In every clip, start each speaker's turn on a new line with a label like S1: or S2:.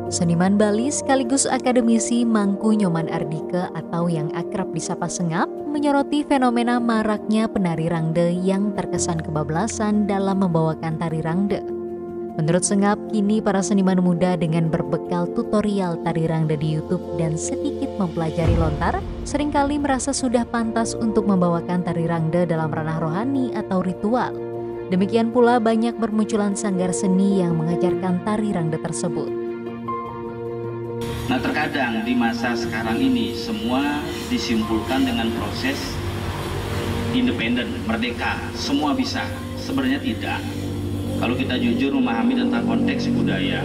S1: Seniman Bali sekaligus akademisi Mangku Nyoman Ardike atau yang akrab disapa Sengap menyoroti fenomena maraknya penari rangde yang terkesan kebablasan dalam membawakan tari rangde. Menurut Sengap, kini para seniman muda dengan berbekal tutorial tari rangde di YouTube dan sedikit mempelajari lontar, seringkali merasa sudah pantas untuk membawakan tari rangde dalam ranah rohani atau ritual. Demikian pula banyak bermunculan sanggar seni yang mengajarkan tari rangde tersebut.
S2: Nah, terkadang di masa sekarang ini semua disimpulkan dengan proses independen, merdeka, semua bisa. Sebenarnya tidak. Kalau kita jujur memahami tentang konteks budaya,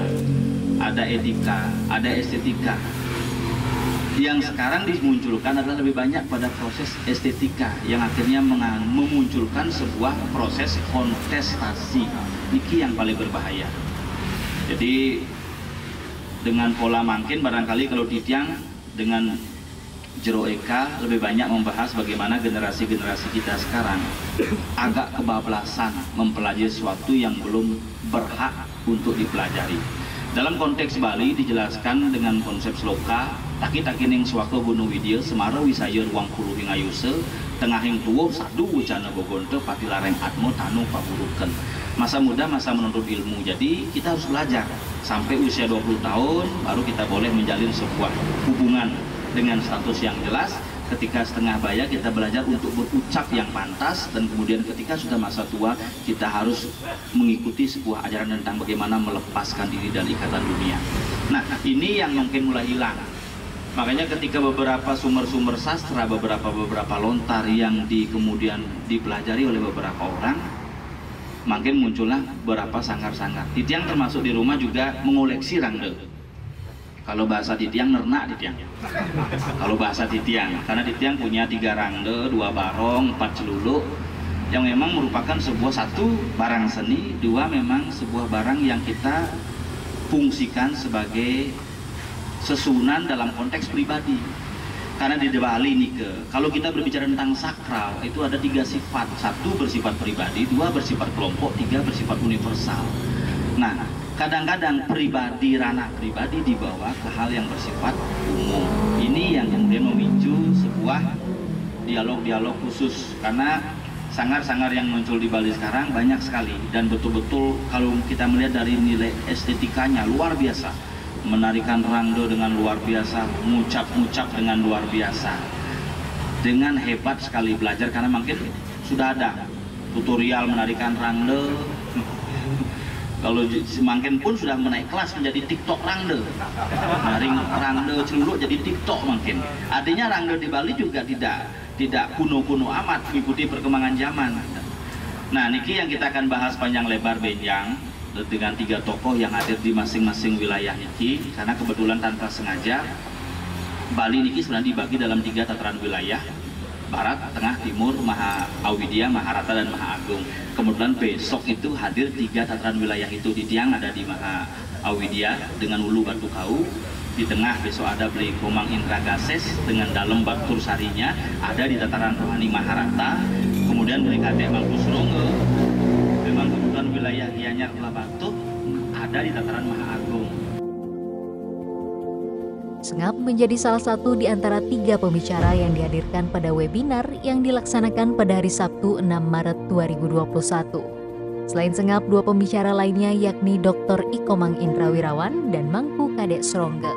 S2: ada etika, ada estetika. Yang sekarang dimunculkan adalah lebih banyak pada proses estetika yang akhirnya memunculkan sebuah proses kontestasi. Ini yang paling berbahaya. Jadi dengan pola mangkin barangkali kalau Titiang dengan Jero Eka lebih banyak membahas bagaimana generasi-generasi kita sekarang agak kebablasan mempelajari sesuatu yang belum berhak untuk dipelajari. Dalam konteks Bali dijelaskan dengan konsep sloka, taki-takining swaka gunung widya semara wisaya ruang puluh hing ayuse tengahing tuwuh sadu wujana bogonte patilareng atmo tanu paburuken. Masa muda, masa menuntut ilmu. Jadi kita harus belajar sampai usia 20 tahun baru kita boleh menjalin sebuah hubungan dengan status yang jelas. Ketika setengah baya kita belajar untuk berucap yang pantas, dan kemudian ketika sudah masa tua kita harus mengikuti sebuah ajaran tentang bagaimana melepaskan diri dari ikatan dunia. Nah, ini yang mungkin mulai hilang. Makanya ketika beberapa sumber-sumber sastra, beberapa lontar yang kemudian dipelajari oleh beberapa orang, makin muncullah beberapa sanggar-sanggar. Titiang termasuk di rumah juga mengoleksi rangde. Kalau bahasa Titiang nernak Titiang. Kalau bahasa Titiang, karena Titiang punya 3 rangde, 2 barong, 4 celuluk, yang memang merupakan sebuah satu barang seni, 2 memang sebuah barang yang kita fungsikan sebagai sesunan dalam konteks pribadi. Karena di Bali nih kalau kita berbicara tentang sakral itu ada 3 sifat. 1 bersifat pribadi, 2 bersifat kelompok, 3 bersifat universal. Nah, kadang-kadang pribadi, ranah pribadi dibawa ke hal yang bersifat umum. Ini yang kemudian memicu sebuah dialog-dialog khusus. Karena sanggar-sanggar yang muncul di Bali sekarang banyak sekali, dan betul-betul kalau kita melihat dari nilai estetikanya luar biasa. Menarikan rangde dengan luar biasa, ngucap-ngucap dengan luar biasa, dengan hebat sekali belajar. Karena mungkin sudah ada tutorial menarikan rangde. Kalau semakin pun sudah menaik kelas menjadi TikTok rangde, naring rangde celuluk jadi TikTok mungkin. Artinya rangde di Bali juga tidak kuno-kuno amat, mengikuti perkembangan zaman. Nah, niki yang kita akan bahas panjang lebar benjang dengan 3 tokoh yang hadir di masing-masing wilayah niki, karena kebetulan tanpa sengaja Bali niki sebenarnya dibagi dalam 3 tataran wilayah: Barat, Tengah, Timur, Maha Awidya, Maharata, dan Maha Agung. Kemudian besok itu hadir 3 tataran wilayah itu. Di Tiang ada di Maha Awidya dengan Ulu Batu Kau. Di tengah besok ada Beli Komang Indra Gases dengan Dalem Batur Sarinya, ada di tataran rohani Maharata. Kemudian Beli Kadek Malkus Ronge memang kebetulan wilayah Gianyar Pulau Batu ada di tataran Maha Agung.
S1: Sengap menjadi salah satu di antara 3 pembicara yang dihadirkan pada webinar yang dilaksanakan pada hari Sabtu 6 Maret 2021. Selain Sengap, 2 pembicara lainnya yakni Dr. Ikomang Indra Wirawan dan Mangku Kadek Srongge.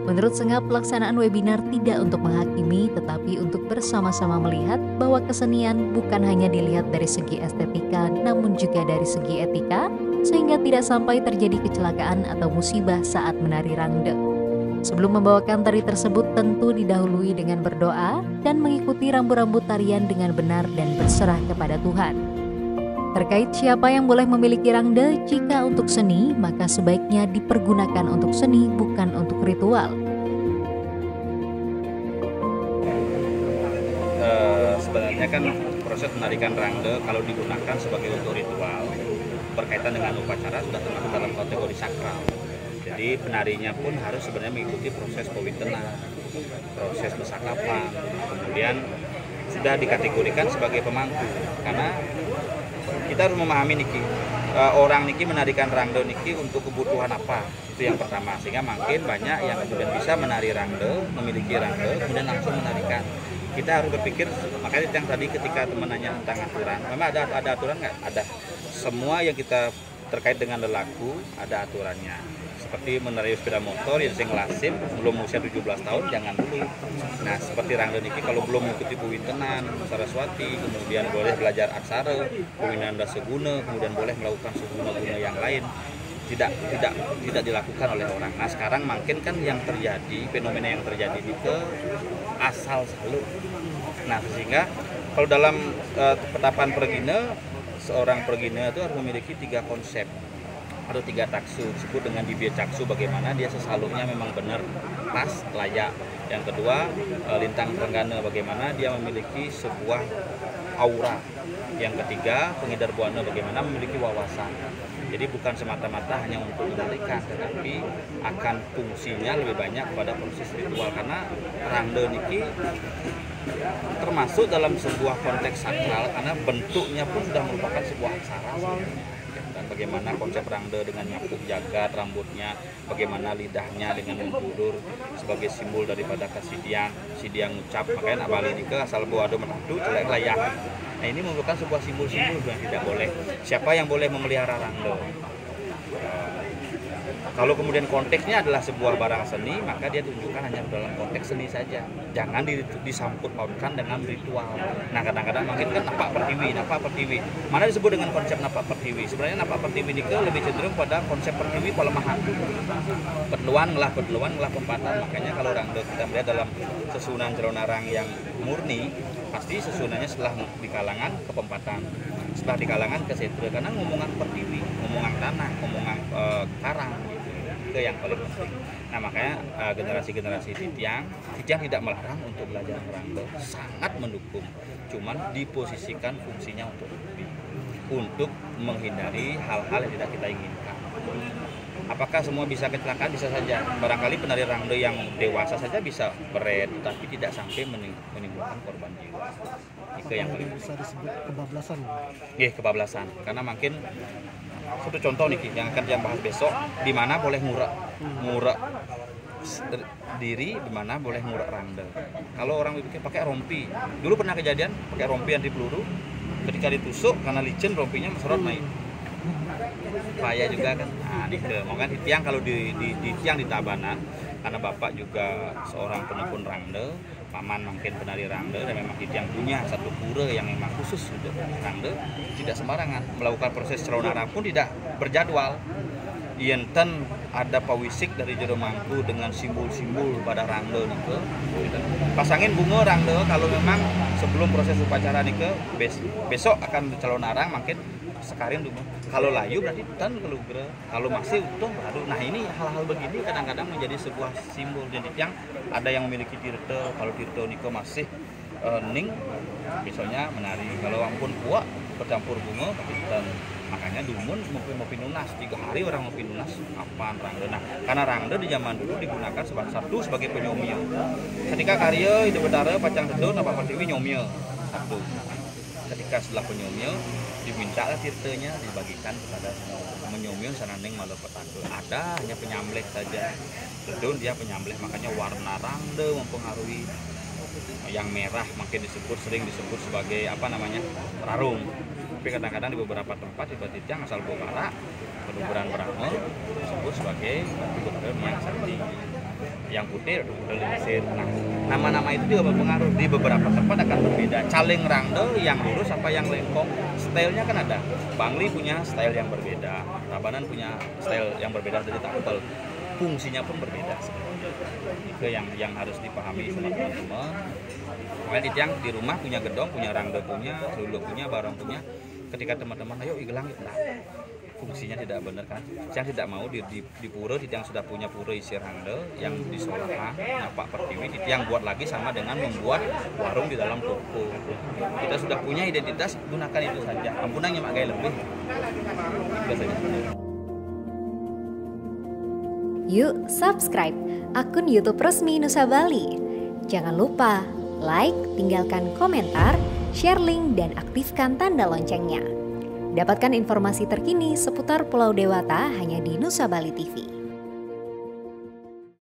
S1: Menurut Sengap, pelaksanaan webinar tidak untuk menghakimi, tetapi untuk bersama-sama melihat bahwa kesenian bukan hanya dilihat dari segi estetika, namun juga dari segi etika, sehingga tidak sampai terjadi kecelakaan atau musibah saat menari rangde. Sebelum membawakan tari tersebut tentu didahului dengan berdoa dan mengikuti rambu-rambu tarian dengan benar dan berserah kepada Tuhan. Terkait siapa yang boleh memiliki rangde, jika untuk seni, maka sebaiknya dipergunakan untuk seni, bukan untuk ritual.
S3: Sebenarnya kan proses menarikan rangde kalau digunakan sebagai untuk ritual berkaitan dengan upacara sudah termasuk dalam kategori sakral. Jadi penarinya pun harus sebenarnya mengikuti proses powitena, proses besakapan, kemudian sudah dikategorikan sebagai pemangku. Karena kita harus memahami niki, orang niki menarikan rangde niki untuk kebutuhan apa. Itu yang pertama, sehingga makin banyak yang kemudian bisa menari rangde, memiliki rangde, kemudian langsung menarikan. Kita harus berpikir, makanya yang tadi ketika teman nanya tentang aturan, memang ada aturan nggak? Ada. Semua yang kita terkait dengan lelaku ada aturannya. Seperti menarik sepeda motor yang sing lasim belum usia 17 tahun jangan dulu. Nah, seperti rangde niki kalau belum mengikuti Puwintenan, Saraswati, kemudian boleh belajar aksara, Puwinanda Seguna, kemudian boleh melakukan seguna-guna yang lain. Tidak dilakukan oleh orang. Nah, sekarang makin kan yang terjadi, fenomena yang terjadi ini ke asal salur. Nah, sehingga kalau dalam petapan pergina, seorang pergina itu harus memiliki 3 konsep atau 3 taksu, disebut dengan dibia caksu, bagaimana dia sesalurnya memang benar, pas, layak. Yang kedua, lintang trenggana, bagaimana dia memiliki sebuah aura. Yang ketiga, pengedar buana, bagaimana memiliki wawasan. Jadi bukan semata-mata hanya untuk menarikan, tetapi akan fungsinya lebih banyak pada proses ritual, karena rangde niki termasuk dalam sebuah konteks sakral karena bentuknya pun sudah merupakan sebuah aksara. Dan bagaimana konsep rangde dengan nyapuk jagat rambutnya, bagaimana lidahnya dengan membulur sebagai simbol daripada kasidiang, sidiang ucap, makanya abali nike asal buado menadu celek layak. Nah, ini merupakan sebuah simbol-simbol yang tidak boleh. Siapa yang boleh memelihara rangde? Kalau kemudian konteksnya adalah sebuah barang seni, maka dia tunjukkan hanya dalam konteks seni saja. Jangan disangkut pautkan dengan ritual. Nah, kadang-kadang makin kan napak pertiwi. Mana disebut dengan konsep napak pertiwi? Sebenarnya napak pertiwi ini lebih cenderung pada konsep pertiwi pelemahan. Perteluan ngelah pempatan. Makanya kalau rangde kita melihat dalam susunan Jeronarang yang murni, pasti susunannya setelah di kalangan kepempatan, setelah di kalangan kesetra, karena ngomongan pertiwi, ngomongan tanah, ngomongan karang, itu yang paling penting. Nah, makanya generasi-generasi titiang tidak melarang untuk belajar rangde, sangat mendukung, cuman diposisikan fungsinya untuk menghindari hal-hal yang tidak kita inginkan. Apakah semua bisa kecelakaan? Bisa saja. Barangkali penari rangde yang dewasa saja bisa beret, tapi tidak sampai menimbulkan korban jiwa. Itu yang paling
S4: bisa disebut kebablasan.
S3: Kebablasan. Karena makin satu contoh nih yang akan yang bahas besok, di mana boleh ngurak diri, di mana boleh ngurak rangde. Kalau orang berpikir pakai rompi, dulu pernah kejadian pakai rompi anti peluru, ketika ditusuk karena licin rompinya meserot naik. Payah juga kan. Nah, makanya di tiang, kalau di tiang di Tabanan, karena bapak juga seorang penekun rangde, paman mungkin penari rangde, dan memang di tiang punya satu pura yang memang khusus untuk rangde, tidak sembarangan melakukan proses Jeronarang pun tidak berjadwal. Yenten ada pawisik dari jero mangku dengan simbol-simbol pada rangde nike. Pasangin bunga rangde kalau memang sebelum proses upacara nike, besok akan Jeronarang makin sekarin dulu. Kalau layu berarti tan kelugra. Kalau masih utuh baru. Nah, ini hal-hal begini kadang-kadang menjadi sebuah simbol. Jadi yang ada yang memiliki tirta, kalau tirta niko masih ning, besoknya menari. Kalau ampun kuat bercampur bunga tapi tan. Makanya dumun mau pinunas 3 hari orang mau pinunas apaan rangde. Nah, karena rangde di zaman dulu digunakan sebagai penyomia. Ketika karya hidup betara pacang sedon apa pertiwi nyomia satu. Ketika setelah penyomia diminta tirtanya dibagikan kepada menyomia sanandeng malah petangkel. Ada hanya penyambleh saja. Sedon dia penyambleh, makanya warna rangde mempengaruhi. Yang merah makin sering disebut sebagai rarung. Tapi kadang-kadang di beberapa tempat di Batitiang asal Bogara, penuburan Brahma disebut sebagai penuburan yang sakti. Yang putih lingsir. Nah, nama-nama itu juga berpengaruh. Di beberapa tempat akan berbeda. Caleng rangde yang lurus apa yang lengkong, stylenya kan ada. Bangli punya style yang berbeda, Tabanan punya style yang berbeda dari tampil. Fungsinya pun berbeda. Itu yang harus dipahami sama teman-teman. Makanya di rumah punya gedong, punya rangde punya, lulu punya, barong punya. Ketika teman-teman ayo igelang yuk, nah, fungsinya tidak benar kan. Yang tidak mau di pura, yang sudah punya pura isi rangde yang disolakan, napak pertiwi, yang buat lagi sama dengan membuat warung di dalam toko. Kita sudah punya identitas, gunakan itu saja. Ampunannya mak gaya lebih. Itu saja.
S1: Yuk subscribe akun YouTube resmi Nusa Bali. Jangan lupa like, tinggalkan komentar, share link, dan aktifkan tanda loncengnya. Dapatkan informasi terkini seputar Pulau Dewata hanya di Nusa Bali TV.